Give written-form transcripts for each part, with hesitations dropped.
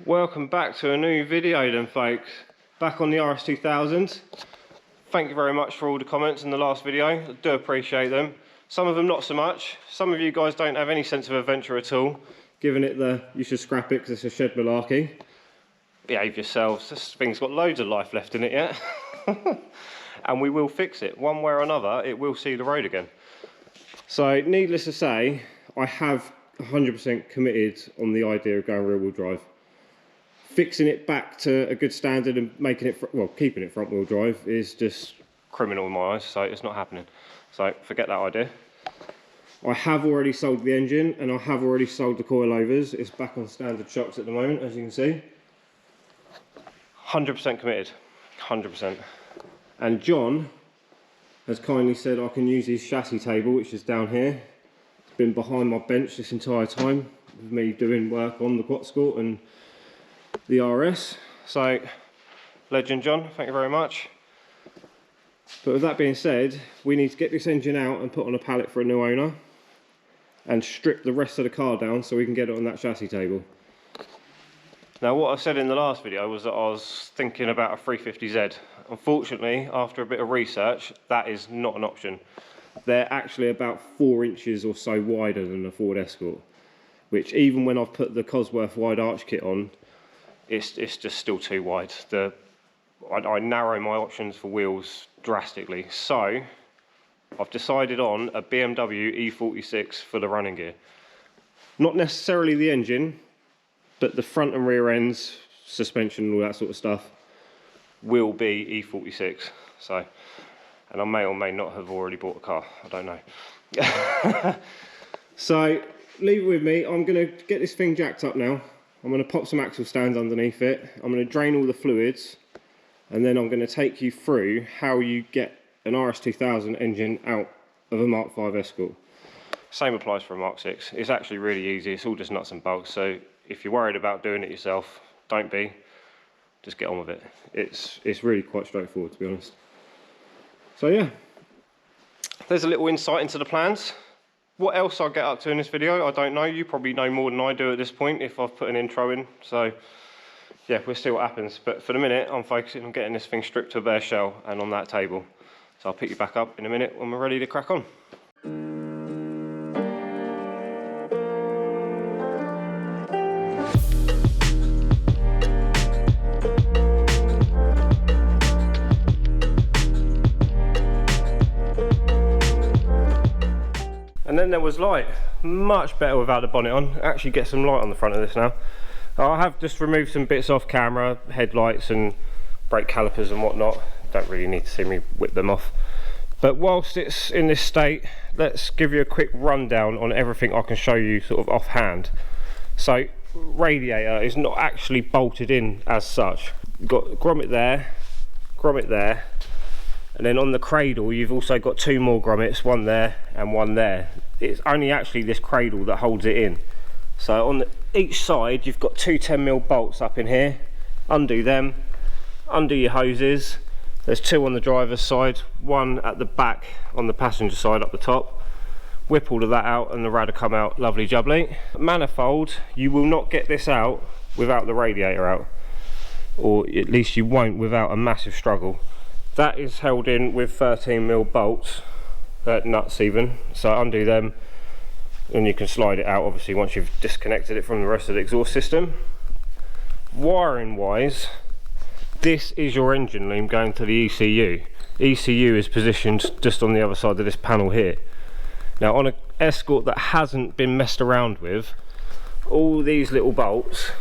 Welcome back to a new video then, folks. Back on the Rs2000. Thank you very much for all the comments in the last video. I do appreciate them. Some of them not so much. Some of you guys don't have any sense of adventure at all, giving it the you should scrap it because it's a shed malarkey. Behave yourselves. This thing's got loads of life left in it yet. And we will fix it. One way or another, it will see the road again. So needless to say, I have 100% committed on the idea of going rear wheel drive. Fixing it back to a good standard and making it, well, keeping it front wheel drive is just criminal in my eyes, so it's not happening. So forget that idea. I have already sold the engine and I have already sold the coilovers. It's back on standard shocks at the moment, as you can see. 100% committed, 100%. And John has kindly said I can use his chassis table, which is down here. It's been behind my bench this entire time with me doing work on the Escort and the RS. So, legend John, thank you very much. But with that being said, we need to get this engine out and put on a pallet for a new owner and strip the rest of the car down so we can get it on that chassis table. Now, what I said in the last video was that I was thinking about a 350Z. Unfortunately, after a bit of research, that is not an option. They're actually about 4 inches or so wider than a Ford Escort, which even when I've put the Cosworth wide arch kit on, it's just still too wide. I narrow my options for wheels drastically. So I've decided on a BMW E46 for the running gear. Not necessarily the engine, but the front and rear ends, suspension and all that sort of stuff will be E46. So, and I may or may not have already bought a car, I don't know. So leave it with me. I'm gonna get this thing jacked up now. I'm going to pop some axle stands underneath it. I'm going to drain all the fluids, and then I'm going to take you through how you get an Rs2000 engine out of a Mark 5 Escort. Same applies for a Mark 6. It's actually really easy. It's all just nuts and bolts. So if you're worried about doing it yourself, don't be. Just get on with it. It's really quite straightforward, to be honest. So yeah, there's a little insight into the plans. What else I'll get up to in this video, I don't know. You probably know more than I do at this point if I've put an intro in. So yeah, we'll see what happens. But for the minute, I'm focusing on getting this thing stripped to a bare shell and on that table. So I'll pick you back up in a minute when we're ready to crack on. And then there was light. Much better without the bonnet on. Actually get some light on the front of this now. I have just removed some bits off camera, headlights and brake calipers and whatnot. Don't really need to see me whip them off. But whilst it's in this state, let's give you a quick rundown on everything I can show you sort of offhand. So, radiator is not actually bolted in as such. You've got grommet there, and then on the cradle you've also got 2 more grommets, one there and one there. It's only actually this cradle that holds it in. So on each side you've got 2 10mm bolts up in here. Undo them, undo your hoses. There's 2 on the driver's side, 1 at the back on the passenger side up the top. Whip all of that out and the rad will come out lovely jubbly. Manifold, you will not get this out without the radiator out, or at least you won't without a massive struggle. That is held in with 13mm bolts, nuts even, so undo them and you can slide it out obviously once you've disconnected it from the rest of the exhaust system. Wiring wise, this is your engine loom going to the ECU. ECU is positioned just on the other side of this panel here. Now on an Escort that hasn't been messed around with, all these little bolts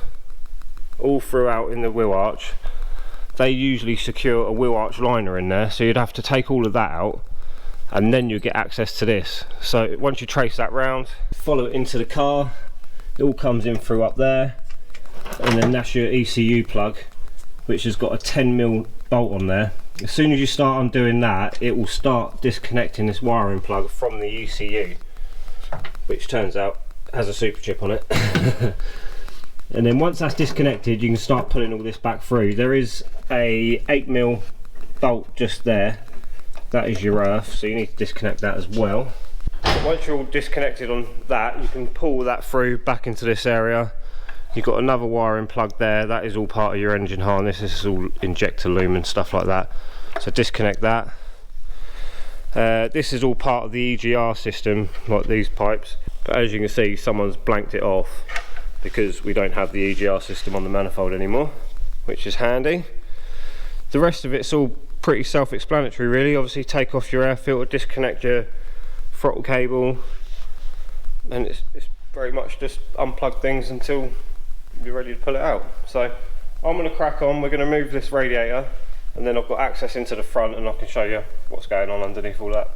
all throughout in the wheel arch, they usually secure a wheel arch liner in there, so you'd have to take all of that out and then you get access to this. So once you trace that round, follow it into the car, it all comes in through up there, and then that's your ECU plug, which has got a 10mm bolt on there. As soon as you start undoing that, it will start disconnecting this wiring plug from the ECU, which turns out has a super chip on it. And then once that's disconnected, you can start pulling all this back through. There is a 8mm bolt just there. That is your earth, so you need to disconnect that as well. But once you're all disconnected on that, you can pull that through back into this area You've got another wiring plug there, that is all part of your engine harness. This is all injector loom and stuff like that, so disconnect that. This is all part of the EGR system, like these pipes, but as you can see someone's blanked it off because we don't have the EGR system on the manifold anymore, which is handy. The rest of it's all pretty self-explanatory really. Obviously take off your air filter, disconnect your throttle cable, and it's very much just unplug things until you're ready to pull it out. So I'm going to crack on. We're going to move this radiator, and then I've got access into the front and I can show you what's going on underneath all that.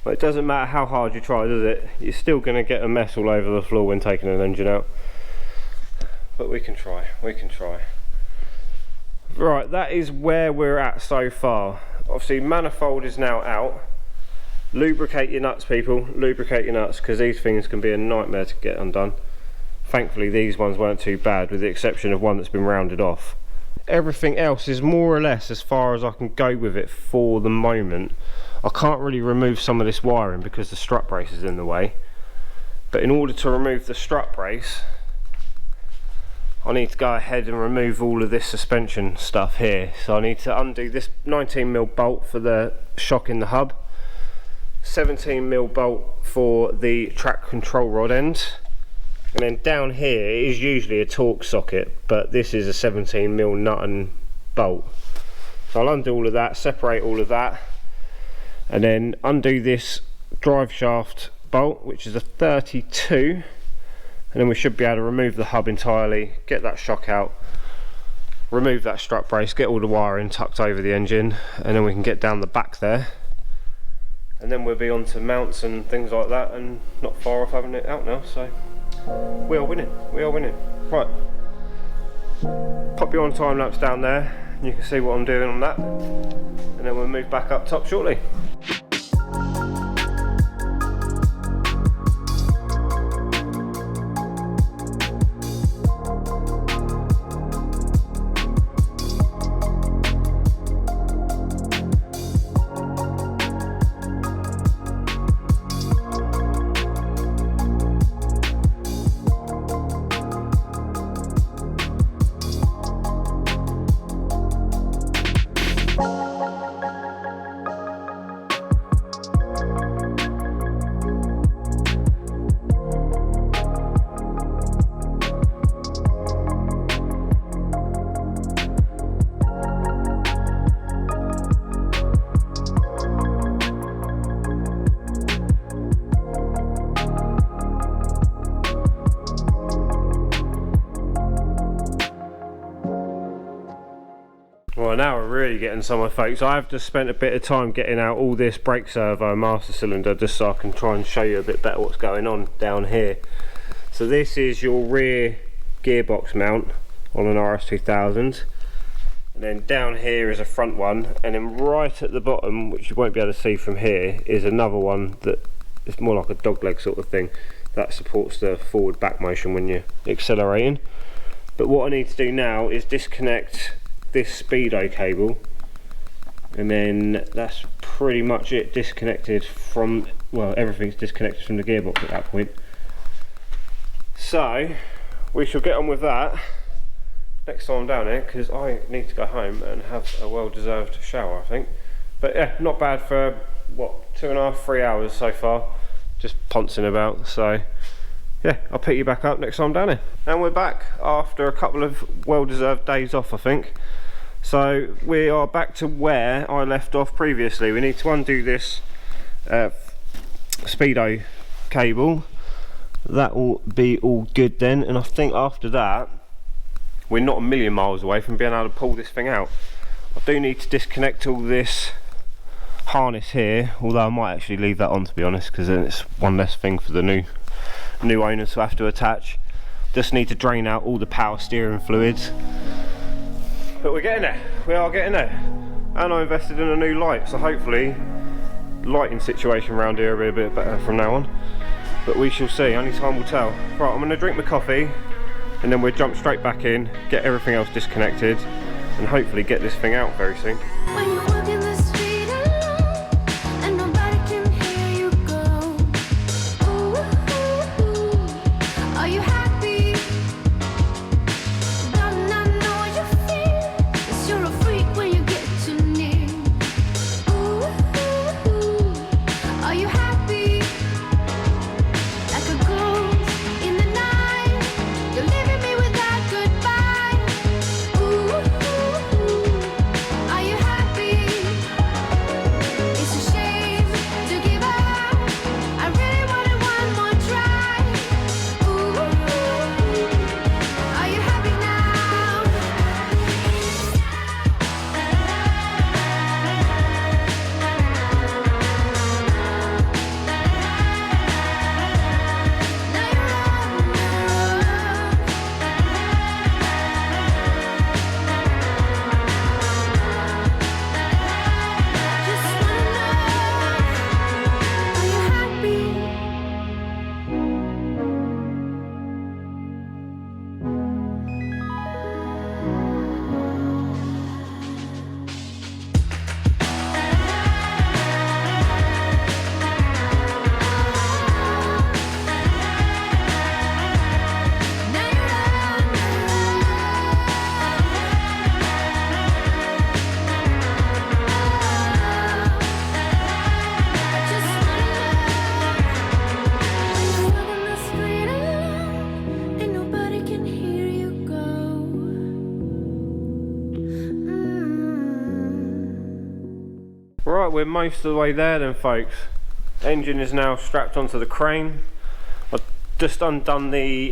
It doesn't matter how hard you try, does it? You're still going to get a mess all over the floor when taking an engine out. But we can try, we can try. Right, that is where we're at so far. Obviously manifold is now out. Lubricate your nuts, people, lubricate your nuts, because these things can be a nightmare to get undone. Thankfully these ones weren't too bad, with the exception of one that's been rounded off. Everything else is more or less as far as I can go with it for the moment. I can't really remove some of this wiring because the strut brace is in the way, but in order to remove the strut brace I need to go ahead and remove all of this suspension stuff here. So I need to undo this 19mm bolt for the shock in the hub, 17mm bolt for the track control rod end, and then down here it is usually a torque socket, but this is a 17mm nut and bolt. So I'll undo all of that, separate all of that, and then undo this drive shaft bolt, which is a 32, and then we should be able to remove the hub entirely, get that shock out, remove that strut brace, get all the wiring tucked over the engine, and then we can get down the back there, and then we'll be on to mounts and things like that, and not far off having it out now. So we are winning, we are winning. Right, pop you on time lapse down there and you can see what I'm doing on that, and then we'll move back up top shortly. Well, now we're really getting somewhere, folks. I've just spent a bit of time getting out all this brake servo master cylinder just so I can try and show you a bit better what's going on down here. So this is your rear gearbox mount on an Rs2000, and then down here is a front one, and then right at the bottom, which you won't be able to see from here, is another one that is more like a dog leg sort of thing that supports the forward back motion when you're accelerating. But what I need to do now is disconnect this speedo cable, and then that's pretty much it, disconnected from, well, everything's disconnected from the gearbox at that point. So we shall get on with that next time I'm down here, because I need to go home and have a well-deserved shower, I think. But yeah, not bad for what, 2.5, 3 hours so far, just poncing about. So yeah, I'll pick you back up next time I'm down here. And we're back after a couple of well-deserved days off, I think. So we are back to where I left off previously. We need to undo this speedo cable. That will be all good then, and I think after that we're not a million miles away from being able to pull this thing out. I do need to disconnect all this harness here, although I might actually leave that on, to be honest, because then it's one less thing for the new owners to have to attach. Just need to drain out all the power steering fluids. But we're getting there, we are getting there. And I invested in a new light, so hopefully the lighting situation around here will be a bit better from now on. But we shall see, only time will tell. Right, I'm going to drink my coffee, and then we'll jump straight back in, get everything else disconnected, and hopefully get this thing out very soon. Right, we're most of the way there then, folks. Engine is now strapped onto the crane. I've just undone the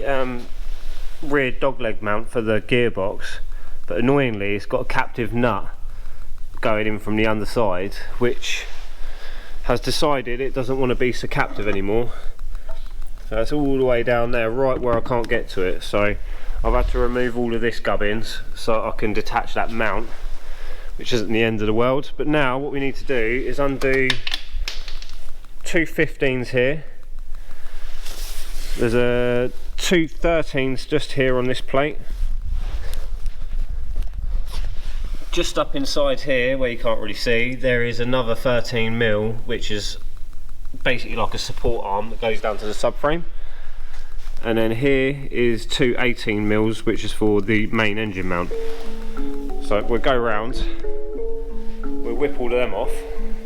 rear dogleg mount for the gearbox, but annoyingly it's got a captive nut going in from the underside, which has decided it doesn't want to be so captive anymore. So it's all the way down there, right where I can't get to it. So I've had to remove all of this gubbins so I can detach that mount, which isn't the end of the world. But now what we need to do is undo two 15s here. There's a two 13s just here on this plate. Just up inside here, where you can't really see, there is another 13mm, which is basically like a support arm that goes down to the subframe. And then here is two 18mm, which is for the main engine mount. So we'll go round, we'll whip all of them off,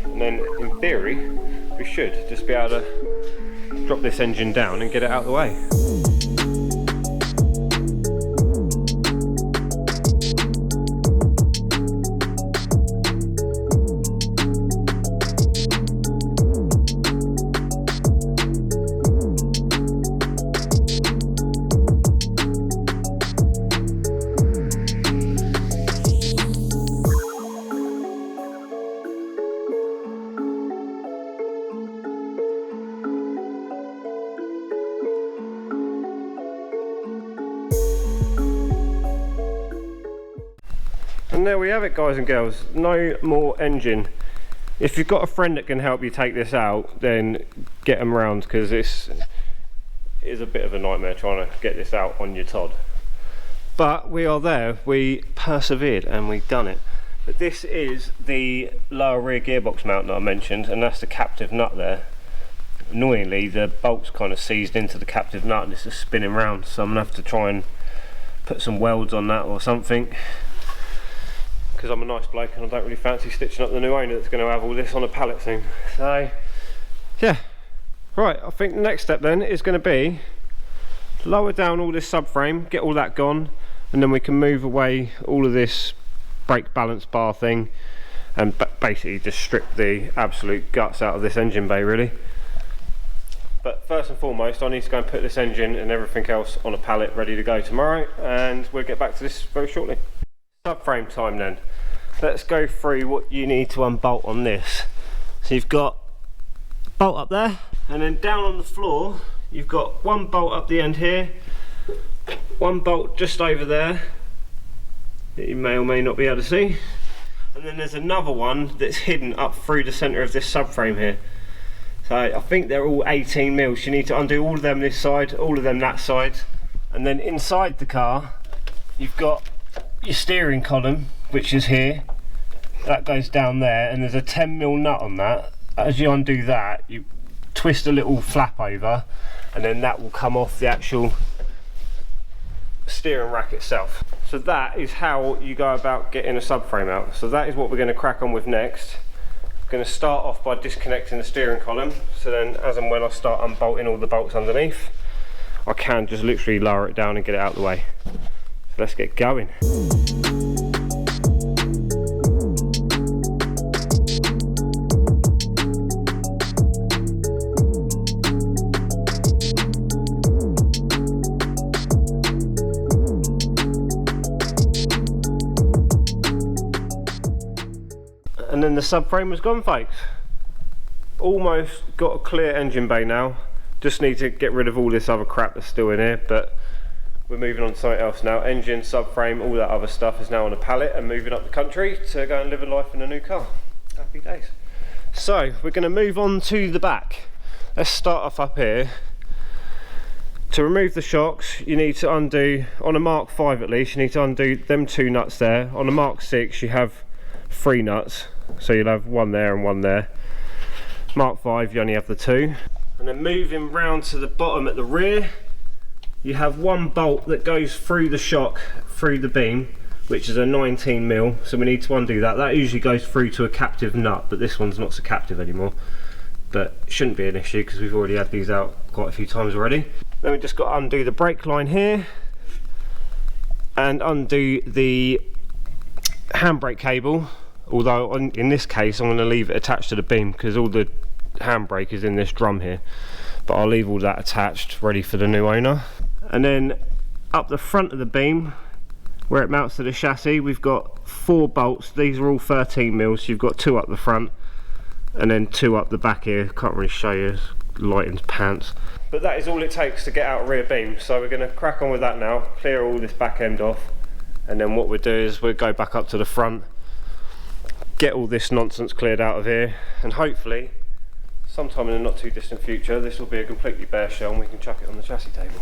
and then in theory we should just be able to drop this engine down and get it out of the way. And there we have it, guys and girls, no more engine. If you've got a friend that can help you take this out, then get them round, because this is a bit of a nightmare trying to get this out on your Todd. But we are there, we persevered and we've done it. But this is the lower rear gearbox mount that I mentioned, and that's the captive nut there. Annoyingly, the bolt's kind of seized into the captive nut and it's just spinning round, so I'm gonna have to try and put some welds on that or something, because I'm a nice bloke and I don't really fancy stitching up the new owner that's going to have all this on a pallet soon. So yeah, right, I think the next step then is going to be lower down all this subframe, get all that gone, and then we can move away all of this brake balance bar thing and basically just strip the absolute guts out of this engine bay really. But first and foremost, I need to go and put this engine and everything else on a pallet ready to go tomorrow, and we'll get back to this very shortly. Subframe time then. Let's go through what you need to unbolt on this. So you've got a bolt up there, and then down on the floor you've got one bolt up the end here, one bolt just over there that you may or may not be able to see, and then there's another one that's hidden up through the centre of this subframe here. So I think they're all 18 mils. You need to undo all of them this side, all of them that side, and then inside the car you've got your steering column, which is here, that goes down there, and there's a 10 mil nut on that. As you undo that, you twist a little flap over, and then that will come off the actual steering rack itself. So that is how you go about getting a subframe out. So that is what we're going to crack on with next. I'm going to start off by disconnecting the steering column, so then as and when I start unbolting all the bolts underneath, I can just literally lower it down and get it out of the way. So let's get going. And then the subframe was gone, folks. Almost got a clear engine bay now. Just need to get rid of all this other crap that's still in here, but we're moving on to something else now. Engine, subframe, all that other stuff is now on a pallet and moving up the country to go and live a life in a new car. Happy days. So we're going to move on to the back. Let's start off up here. To remove the shocks, you need to undo, on a Mark 5 at least, you need to undo them 2 nuts there. On a Mark 6 you have 3 nuts, so you'll have one there and one there. Mark 5 you only have the 2. And then moving round to the bottom at the rear, you have one bolt that goes through the shock, through the beam, which is a 19 mil, so we need to undo that. That usually goes through to a captive nut, but this one's not so captive anymore. But it shouldn't be an issue because we've already had these out quite a few times already. Then we just got to undo the brake line here and undo the handbrake cable, although in this case I'm going to leave it attached to the beam because all the handbrake is in this drum here, but I'll leave all that attached ready for the new owner. And then up the front of the beam where it mounts to the chassis, we've got 4 bolts. These are all 13 mils, so you've got 2 up the front and then 2 up the back here. Can't really show you, lighting's pants. But that is all it takes to get out a rear beam, so we're going to crack on with that now, clear all this back end off, and then what we'll do is we'll go back up to the front, get all this nonsense cleared out of here, and hopefully sometime in the not too distant future this will be a completely bare shell and we can chuck it on the chassis table.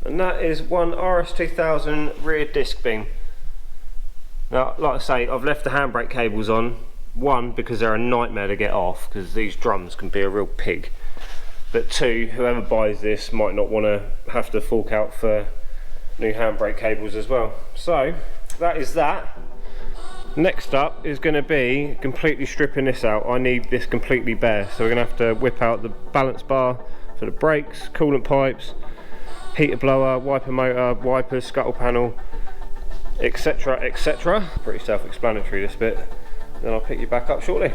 and that is one RS2000 rear disc beam. Now, like I say, I've left the handbrake cables on. One, because they're a nightmare to get off, because these drums can be a real pig. But two, whoever buys this might not want to have to fork out for new handbrake cables as well. So, that is that. Next up is going to be completely stripping this out. I need this completely bare, so we're going to have to whip out the balance bar for the brakes, coolant pipes, heater blower, wiper motor, wipers, scuttle panel, etc, etc. Pretty self-explanatory this bit. Then I'll pick you back up shortly.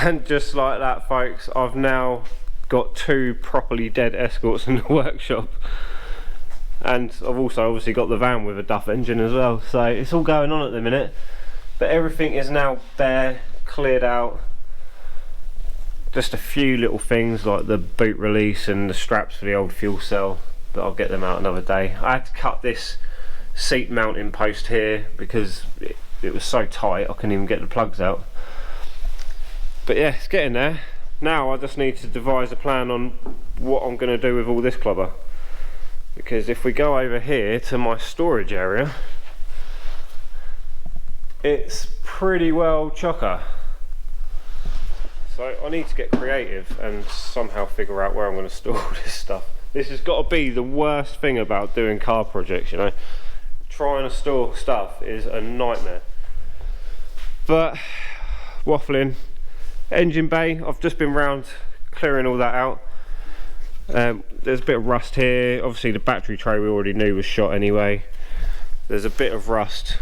And just like that, folks, I've now got two properly dead Escorts in the workshop, and I've also obviously got the van with a Duff engine as well, so it's all going on at the minute. But everything is now bare, cleared out. Just a few little things like the boot release and the straps for the old fuel cell, but I'll get them out another day. I had to cut this seat mounting post here because it was so tight I couldn't even get the plugs out. But yeah, it's getting there. Now I just need to devise a plan on what I'm going to do with all this clobber, because if we go over here to my storage area, it's pretty well chocker. So I need to get creative and somehow figure out where I'm going to store all this stuff. This has got to be the worst thing about doing car projects, you know. Trying to store stuff is a nightmare. But waffling. Engine bay, I've just been round clearing all that out. There's a bit of rust here. Obviously the battery tray we already knew was shot anyway. There's a bit of rust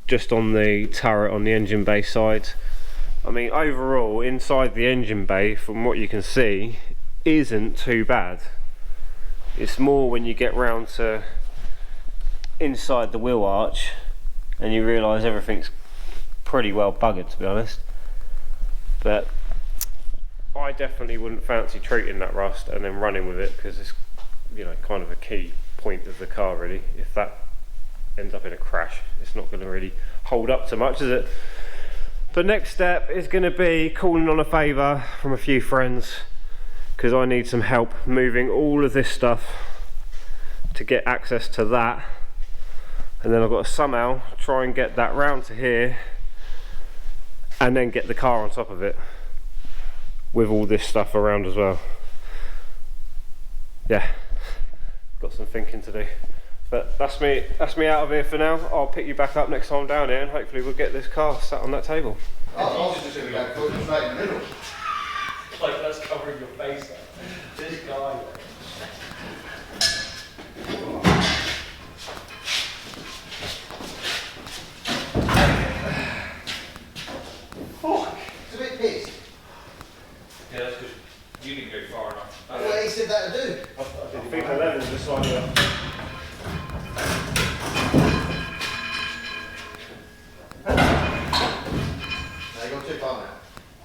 just on the turret on the engine bay side. I mean, overall inside the engine bay, from what you can see, isn't too bad. It's more when you get round to inside the wheel arch and you realise everything's pretty well buggered, to be honest. But I definitely wouldn't fancy treating that rust and then running with it, because it's, you know, kind of a key point of the car really. If that ends up in a crash, it's not going to really hold up too much, is it? The next step is going to be calling on a favour from a few friends, because I need some help moving all of this stuff to get access to that, and then I've got to somehow try and get that round to here and then get the car on top of it with all this stuff around as well. Yeah, got some thinking to do. But that's me out of here for now. I'll pick you back up next time down here, and hopefully we'll get this car sat on that table. Oh, just going to go put it straight in the middle. Like that's covering your face there. This guy. Oh, it's a bit pissed. Yeah, that's because you didn't go far enough. Well, he said that to do. I think 11's just slightly up. No, you gone too far now.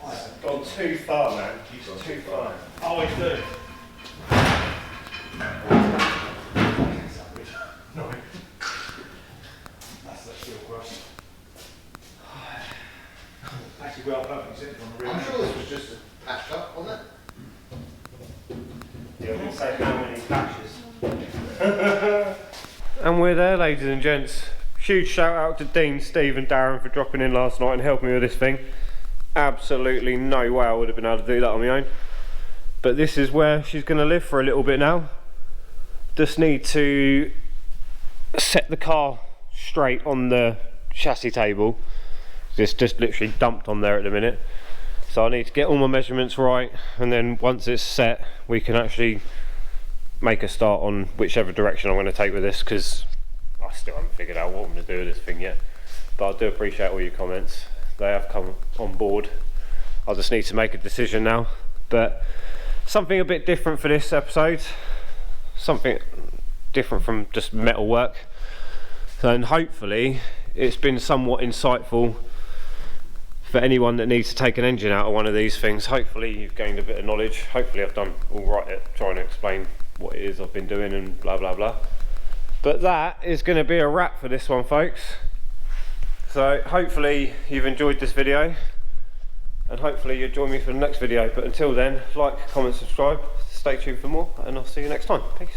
I've gone too far, man. You've gone too far. Always do. No. That's steel crust. Actually, well, perfect sitting on the rear. I'm sure this was just patched up, wasn't it? Yeah, we can say how many patches. And we're there, ladies and gents. Huge shout out to Dean, Steve and Darren for dropping in last night and helping me with this thing. Absolutely no way I would have been able to do that on my own. But this is where she's going to live for a little bit now. Just need to set the car straight on the chassis table. It's just literally dumped on there at the minute. So I need to get all my measurements right, and then once it's set we can actually make a start on whichever direction I'm going to take with this, because I still haven't figured out what I'm going to do with this thing yet. But I do appreciate all your comments. They have come on board. I just need to make a decision now. But something a bit different for this episode. Something different from just metal work. And hopefully it's been somewhat insightful for anyone that needs to take an engine out of one of these things. Hopefully you've gained a bit of knowledge. Hopefully I've done all right at trying to explain what it is I've been doing and blah blah blah. But that is going to be a wrap for this one, folks. So hopefully you've enjoyed this video, and hopefully you'll join me for the next video. But until then, like, comment, subscribe, stay tuned for more, and I'll see you next time. Peace.